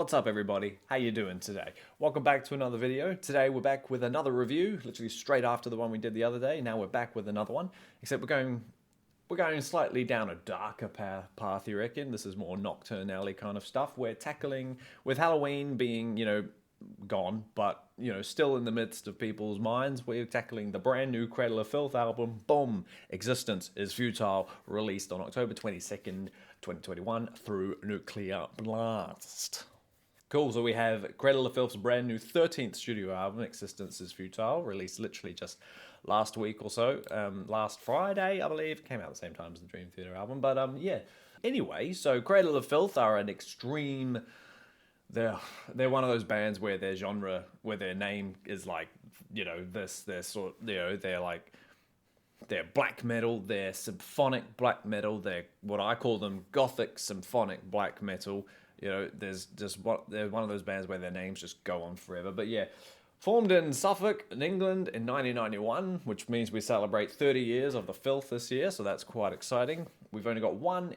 What's up everybody? How you doing today? Welcome back to another video. Today we're back with another review, literally straight after the one we did the other day. Now we're back with another one, except we're going slightly down a darker path, you reckon? This is more nocturnally kind of stuff. We're tackling, with Halloween being, gone, but, still in the midst of people's minds, we're tackling the brand new Cradle of Filth album, boom, Existence Is Futile, released on October 22nd, 2021 through Nuclear Blast. Cool, so we have Cradle of Filth's brand new 13th studio album, Existence Is Futile, released literally just last week or so. Last Friday, I believe. Came out at the same time as the Dream Theater album, but yeah. Anyway, so Cradle of Filth are an extreme... They're one of those bands where their genre, where their name is like, they're black metal, they're symphonic black metal, they're what I call them gothic symphonic black metal. They're one of those bands where their names just go on forever. But yeah, formed in Suffolk, in England, in 1991, which means we celebrate 30 years of the Filth this year, so that's quite exciting. We've only got one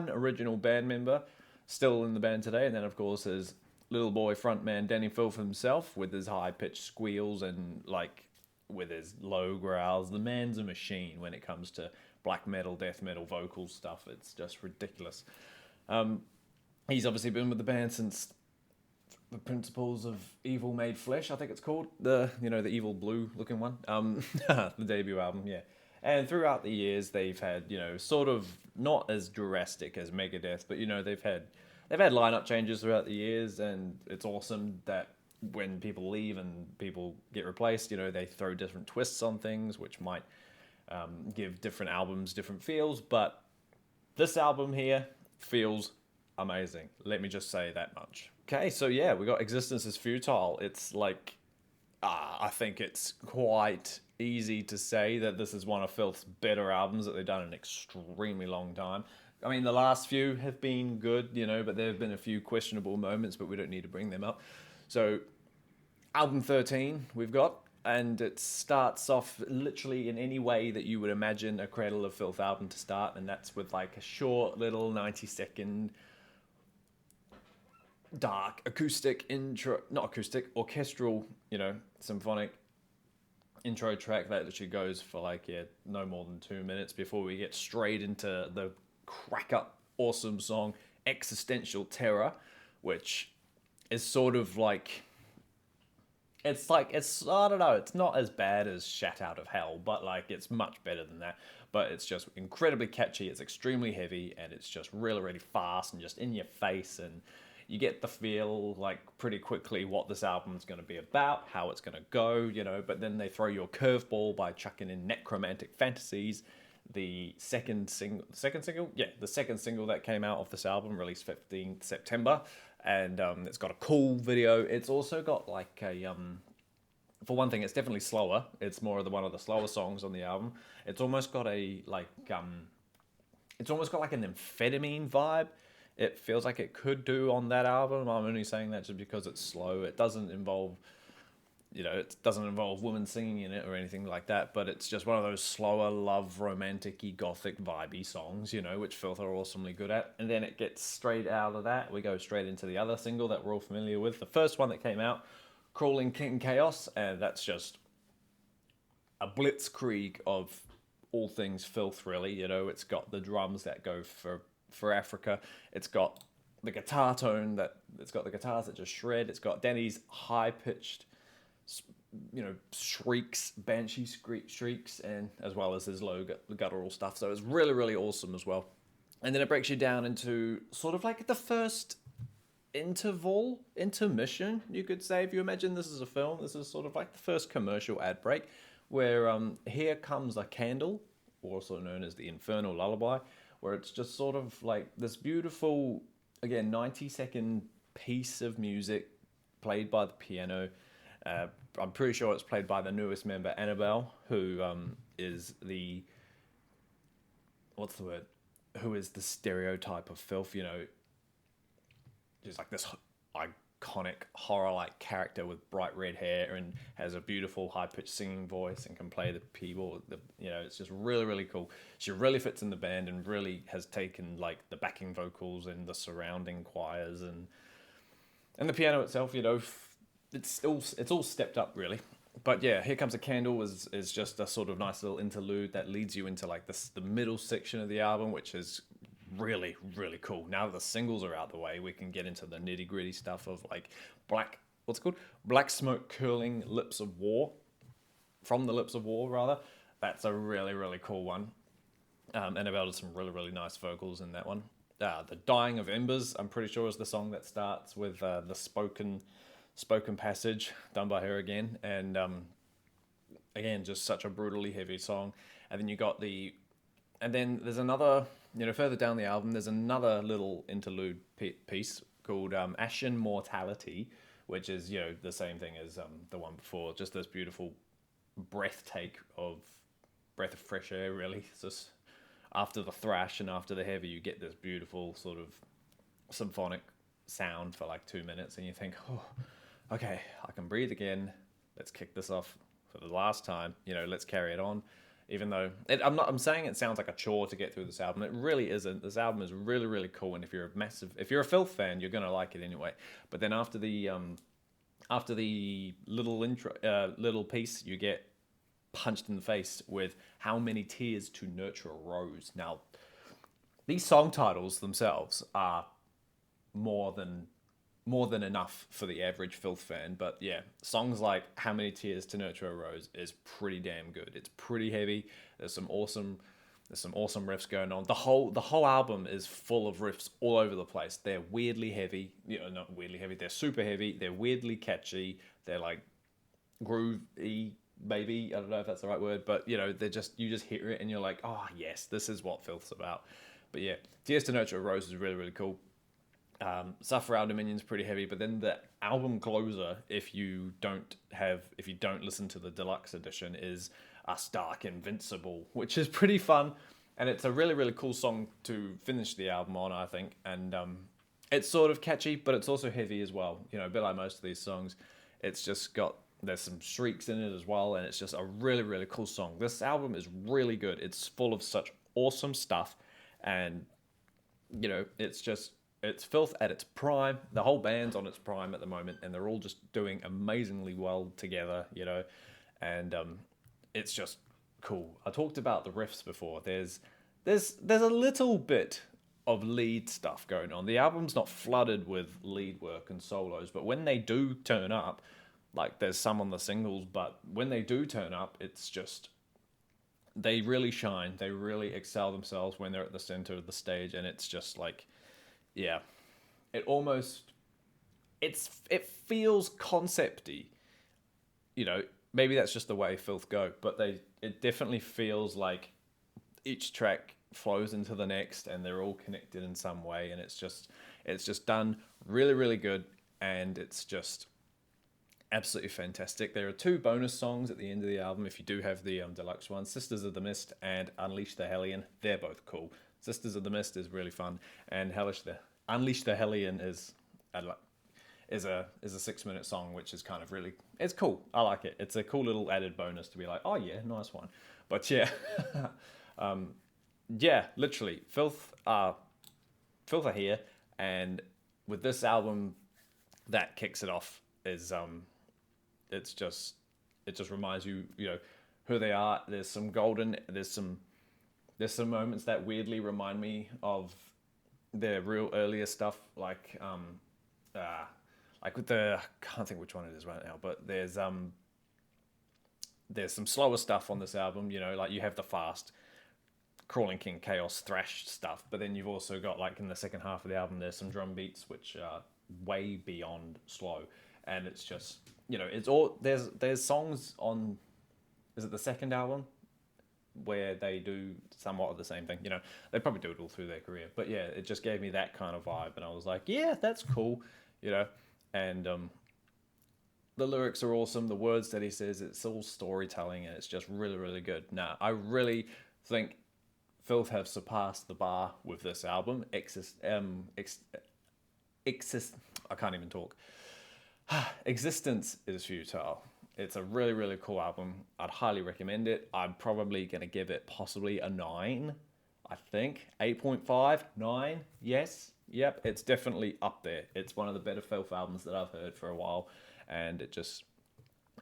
original band member still in the band today, and then of course there's little boy frontman Danny Filth himself with his high-pitched squeals and with his low growls. The man's a machine when it comes to black metal, death metal, vocal stuff. It's just ridiculous. He's obviously been with the band since the Principles of Evil Made Flesh, I think it's called. The evil blue looking one. The debut album, yeah. And throughout the years they've had, sort of not as drastic as Megadeth, but they've had lineup changes throughout the years, and it's awesome that when people leave and people get replaced, they throw different twists on things, which might give different albums different feels. But this album here feels amazing. Let me just say that much. Okay, so yeah, we got Existence Is Futile. It's like, I think it's quite easy to say that this is one of Filth's better albums that they've done in an extremely long time. I mean, the last few have been good, but there have been a few questionable moments, but we don't need to bring them up. So, album 13 we've got, and it starts off literally in any way that you would imagine a Cradle of Filth album to start, and that's with like a short little 90-second dark acoustic intro, not acoustic, orchestral, symphonic intro track that literally goes for no more than 2 minutes before we get straight into the crack up awesome song Existential Terror, which is sort of it's I don't know, it's not as bad as Shat Out of Hell, but it's much better than that. But it's just incredibly catchy, it's extremely heavy, and it's just really, really fast and just in your face, and you get the feel pretty quickly what this album's going to be about, how it's going to go, but then they throw you a curveball by chucking in Necromantic Fantasies, the second single that came out of this album, released 15th September, and it's got a cool video. It's also got for one thing, it's definitely slower. It's more of one of the slower songs on the album. It's almost got an amphetamine vibe. It feels like it could do on that album. I'm only saying that just because it's slow. It doesn't involve, women singing in it or anything like that, but it's just one of those slower, love, romantic-y, gothic, vibey songs, which Filth are awesomely good at. And then it gets straight out of that. We go straight into the other single that we're all familiar with. The first one that came out, Crawling King Chaos, and that's just a blitzkrieg of all things Filth, really. It's got the drums that go for Africa. It's got the guitar tone it's got the guitars that just shred. It's got Danny's high-pitched, shrieks, banshee shrieks, and as well as his low guttural stuff. So it's really, really awesome as well. And then it breaks you down into sort of the first intermission, you could say. If you imagine this is a film, this is sort of the first commercial ad break, where Here Comes a Candle, also known as the Infernal Lullaby, where it's just sort of this beautiful, again, 90-second piece of music played by the piano. I'm pretty sure it's played by the newest member, Annabelle, who is the... what's the word? Who is the stereotype of Filth, She's this iconic horror-like character with bright red hair and has a beautiful high-pitched singing voice and can play the keyboard. It's just really, really cool. She really fits in the band and really has taken the backing vocals and the surrounding choirs and And the piano itself, it's all stepped up really. But yeah, Here Comes a Candle is just a sort of nice little interlude that leads you into like the middle section of the album, which is really, really cool. Now that the singles are out the way, we can get into the nitty gritty stuff of like what's it called? Black Smoke Curling Lips of War. From the Lips of War, rather. That's a really, really cool one. Annabelle did some really, really nice vocals in that one. The Dying of Embers, I'm pretty sure, is the song that starts with the spoken passage done by her again. And again, just such a brutally heavy song. And then you got and then there's another, further down the album, there's another little interlude piece called Ashen Mortality, which is, the same thing as the one before. Just this beautiful breath of fresh air, really. It's just after the thrash and after the heavy, you get this beautiful sort of symphonic sound for like 2 minutes, and you think, oh, okay, I can breathe again. Let's kick this off for the last time. Let's carry it on. Even though I'm saying it sounds like a chore to get through this album. It really isn't. This album is really, really cool, and if you're a Filth fan, you're gonna like it anyway. But then after the little piece, you get punched in the face with How Many Tears to Nurture a Rose. Now, these song titles themselves are more than enough for the average Filth fan, but yeah, songs like How Many Tears to Nurture a Rose is pretty damn good. It's pretty heavy. There's some awesome riffs going on. The whole album is full of riffs all over the place. They're weirdly heavy, not weirdly heavy. They're super heavy. They're weirdly catchy. They're like groovy, maybe. I don't know if that's the right word, but they're just, you just hear it and you're like, oh yes, this is what Filth's about. But yeah, Tears to Nurture a Rose is really, really cool. Saffron Dominion's pretty heavy, but then the album closer, if you don't listen to the deluxe edition, is Stark Invincible, which is pretty fun, and it's a really, really cool song to finish the album on, I think. And it's sort of catchy, but it's also heavy as well. A bit like most of these songs. It's just there's some shrieks in it as well, and it's just a really, really cool song. This album is really good. It's full of such awesome stuff, and it's Filth at its prime. The whole band's on its prime at the moment, and they're all just doing amazingly well together, and it's just cool. I talked about the riffs before. There's a little bit of lead stuff going on. The album's not flooded with lead work and solos, but when they do turn up, like there's some on the singles, but when they do turn up, it's just, they really shine. They really excel themselves when they're at the center of the stage, and it's just like, yeah, it feels concept-y. Maybe that's just the way Filth go, but it definitely feels like each track flows into the next, and they're all connected in some way, and it's just done really, really good, and it's just absolutely fantastic. There are 2 bonus songs at the end of the album if you do have the deluxe one, Sisters of the Mist and Unleash the Hellion. They're both cool. Sisters of the Mist is really fun, and Unleash the Hellion is a 6-minute song, which is kind of really, it's cool. I like it. It's a cool little added bonus to be like, oh yeah, nice one. But yeah, yeah, literally, Filth are here, and with this album, that kicks it off. Is it just reminds you, who they are. There's some moments that weirdly remind me of their real earlier stuff, like with I can't think which one it is right now, but there's some slower stuff on this album, like you have the fast Crawling King Chaos thrash stuff, but then you've also got, like, in the second half of the album, there's some drum beats which are way beyond slow, and it's just, it's all, there's songs on, is it the second album, where they do somewhat of the same thing. They probably do it all through their career, but yeah, it just gave me that kind of vibe, and I was like, yeah, that's cool, and the lyrics are awesome. The words that he says, it's all storytelling, and it's just really, really good. I really think Filth have surpassed the bar with this album. I can't even talk. Existence is Futile. It's a really, really cool album. I'd highly recommend it. I'm probably going to give it possibly a 9, I think. 8.5, 9, yes. Yep, it's definitely up there. It's one of the better Filth albums that I've heard for a while, and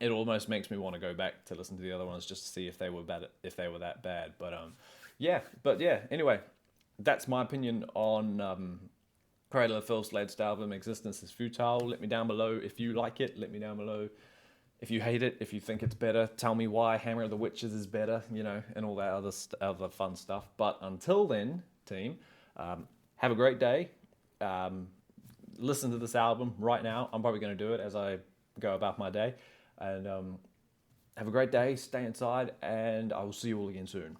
it almost makes me want to go back to listen to the other ones just to see if they were bad, if they were that bad. But anyway, that's my opinion on Cradle of Filth's latest album, Existence is Futile. Let me down below if you like it. Let me down below if you hate it, if you think it's better. Tell me why Hammer of the Witches is better, and all that other fun stuff. But until then, team, have a great day. Listen to this album right now. I'm probably going to do it as I go about my day. And have a great day. Stay inside, and I will see you all again soon.